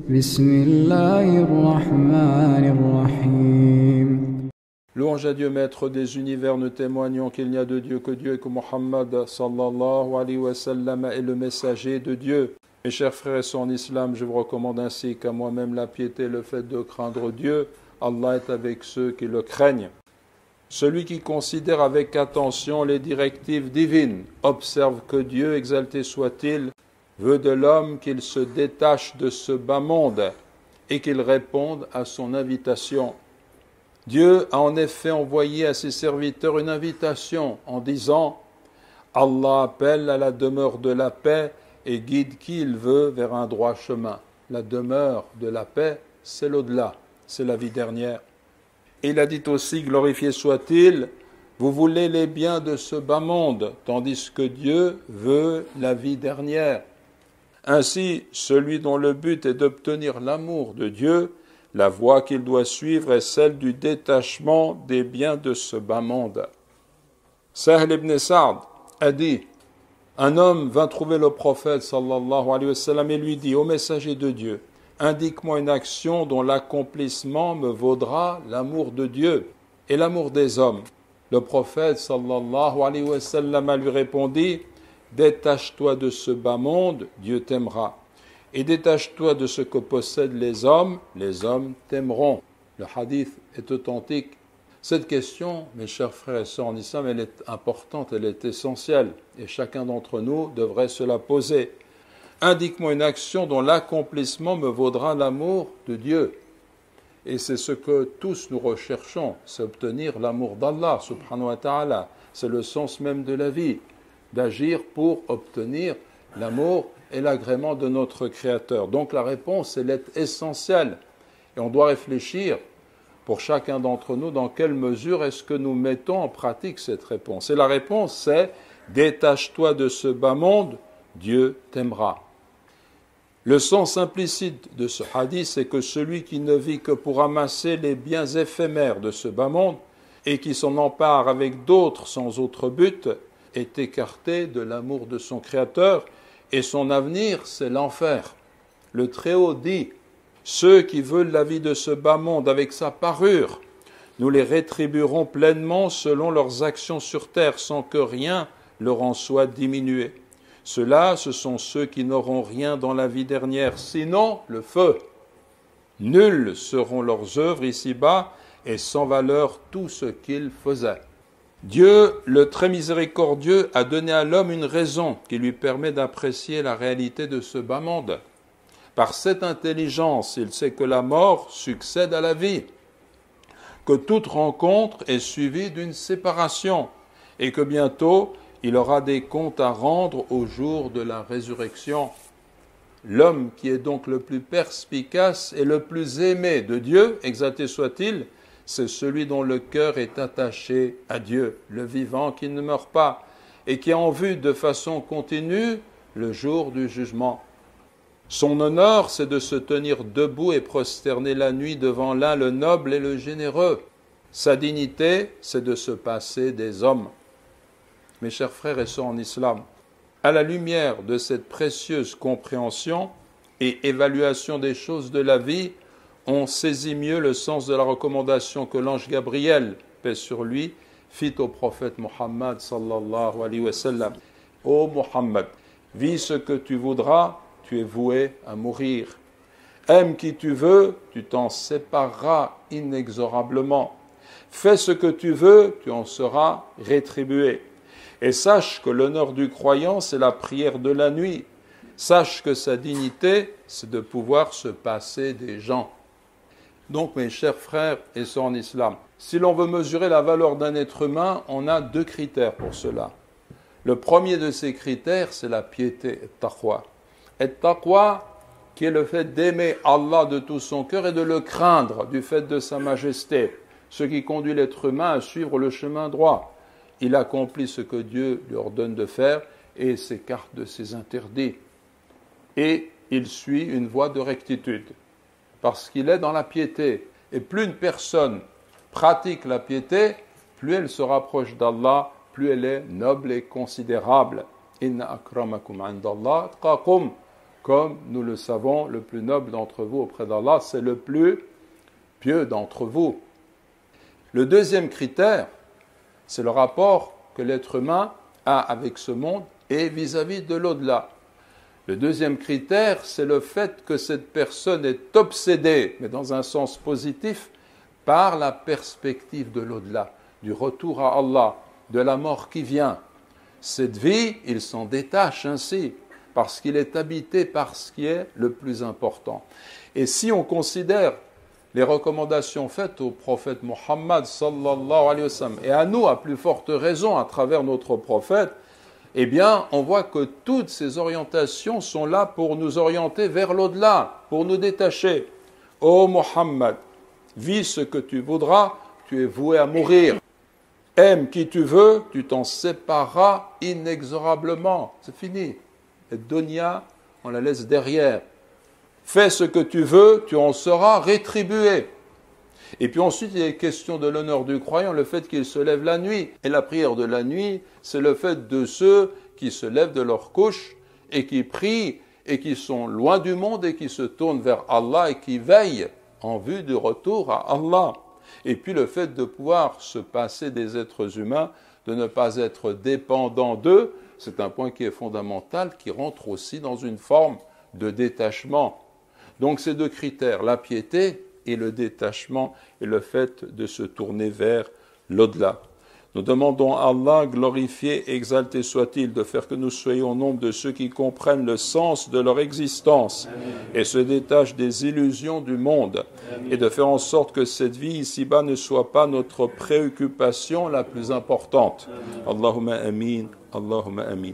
Bismillahirrahmanirrahim. Louange à Dieu, maître des univers, nous témoignons qu'il n'y a de Dieu que Dieu et que Muhammad sallallahu alayhi wa sallam est le messager de Dieu. Mes chers frères et sœurs en islam, je vous recommande ainsi qu'à moi-même la piété, le fait de craindre Dieu. Allah est avec ceux qui le craignent. Celui qui considère avec attention les directives divines observe que Dieu, exalté soit-il, veut de l'homme qu'il se détache de ce bas monde et qu'il réponde à son invitation. Dieu a en effet envoyé à ses serviteurs une invitation en disant « Allah appelle à la demeure de la paix et guide qui il veut vers un droit chemin. » La demeure de la paix, c'est l'au-delà, c'est la vie dernière. Et il a dit aussi, glorifié soit-il, vous voulez les biens de ce bas monde, tandis que Dieu veut la vie dernière. Ainsi, celui dont le but est d'obtenir l'amour de Dieu, la voie qu'il doit suivre est celle du détachement des biens de ce bas monde. Sahl ibn Sa'd a dit, un homme vint trouver le prophète sallallahu alayhi wa sallam et lui dit, ô messager de Dieu, indique-moi une action dont l'accomplissement me vaudra l'amour de Dieu et l'amour des hommes. Le prophète sallallahu alayhi wa sallam lui répondit, détache-toi de ce bas monde, Dieu t'aimera. Et détache-toi de ce que possèdent les hommes t'aimeront. Le hadith est authentique. Cette question, mes chers frères et sœurs en islam, elle est importante, elle est essentielle. Et chacun d'entre nous devrait se la poser. Indique-moi une action dont l'accomplissement me vaudra l'amour de Dieu. Et c'est ce que tous nous recherchons, c'est obtenir l'amour d'Allah, subhanahu wa ta'ala. C'est le sens même de la vie, d'agir pour obtenir l'amour et l'agrément de notre Créateur. Donc la réponse, elle est essentielle. Et on doit réfléchir, pour chacun d'entre nous, dans quelle mesure est-ce que nous mettons en pratique cette réponse. Et la réponse, c'est « détache-toi de ce bas monde, Dieu t'aimera ». Le sens implicite de ce hadith, c'est que celui qui ne vit que pour amasser les biens éphémères de ce bas monde et qui s'en empare avec d'autres sans autre but, est écarté de l'amour de son Créateur et son avenir, c'est l'enfer. Le Très-Haut dit, ceux qui veulent la vie de ce bas monde avec sa parure, nous les rétribuerons pleinement selon leurs actions sur terre sans que rien leur en soit diminué. Ceux-là, ce sont ceux qui n'auront rien dans la vie dernière, sinon le feu. Nulles seront leurs œuvres ici-bas et sans valeur tout ce qu'ils faisaient. Dieu, le très miséricordieux, a donné à l'homme une raison qui lui permet d'apprécier la réalité de ce bas monde. Par cette intelligence, il sait que la mort succède à la vie, que toute rencontre est suivie d'une séparation et que bientôt, il aura des comptes à rendre au jour de la résurrection. L'homme qui est donc le plus perspicace et le plus aimé de Dieu, exalté soit-il, c'est celui dont le cœur est attaché à Dieu, le vivant qui ne meurt pas, et qui a en vue de façon continue le jour du jugement. Son honneur, c'est de se tenir debout et prosterner la nuit devant l'un le noble et le généreux. Sa dignité, c'est de se passer des hommes. Mes chers frères et sœurs en islam, à la lumière de cette précieuse compréhension et évaluation des choses de la vie, on saisit mieux le sens de la recommandation que l'ange Gabriel, paix sur lui, fit au prophète Muhammad sallallahu alayhi wa sallam. Ô Muhammad, vis ce que tu voudras, tu es voué à mourir. Aime qui tu veux, tu t'en sépareras inexorablement. Fais ce que tu veux, tu en seras rétribué. Et sache que l'honneur du croyant, c'est la prière de la nuit. Sache que sa dignité, c'est de pouvoir se passer des gens. Donc, mes chers frères et sœurs en islam, si l'on veut mesurer la valeur d'un être humain, on a deux critères pour cela. Le premier de ces critères, c'est la piété, taqwa. Et taqwa, qui est le fait d'aimer Allah de tout son cœur et de le craindre du fait de sa majesté, ce qui conduit l'être humain à suivre le chemin droit. Il accomplit ce que Dieu lui ordonne de faire et s'écarte de ses interdits. Et il suit une voie de rectitude, parce qu'il est dans la piété. Et plus une personne pratique la piété, plus elle se rapproche d'Allah, plus elle est noble et considérable. Inna akramakum indallah atqakum. comme nous le savons, le plus noble d'entre vous auprès d'Allah, c'est le plus pieux d'entre vous. Le deuxième critère, c'est le rapport que l'être humain a avec ce monde et vis-à-vis de l'au-delà. Le deuxième critère, c'est le fait que cette personne est obsédée, mais dans un sens positif, par la perspective de l'au-delà, du retour à Allah, de la mort qui vient. Cette vie, il s'en détache ainsi, parce qu'il est habité par ce qui est le plus important. Et si on considère les recommandations faites au prophète Muhammad sallallahu alayhi wa sallam, et à nous à plus forte raison à travers notre prophète, eh bien, on voit que toutes ces orientations sont là pour nous orienter vers l'au-delà, pour nous détacher. Ô Muhammad, vis ce que tu voudras, tu es voué à mourir. Aime qui tu veux, tu t'en sépareras inexorablement. C'est fini. Et dunya, on la laisse derrière. Fais ce que tu veux, tu en seras rétribué. Et puis ensuite, il est question de l'honneur du croyant, le fait qu'il se lève la nuit. Et la prière de la nuit, c'est le fait de ceux qui se lèvent de leur couche et qui prient et qui sont loin du monde et qui se tournent vers Allah et qui veillent en vue du retour à Allah. Et puis le fait de pouvoir se passer des êtres humains, de ne pas être dépendant d'eux, c'est un point qui est fondamental, qui rentre aussi dans une forme de détachement. Donc ces deux critères, la piété et le détachement et le fait de se tourner vers l'au-delà. Nous demandons à Allah, glorifié, exalté soit-il, de faire que nous soyons au nombre de ceux qui comprennent le sens de leur existence et se détachent des illusions du monde et de faire en sorte que cette vie ici-bas ne soit pas notre préoccupation la plus importante. Allahumma amin, Allahumma amin.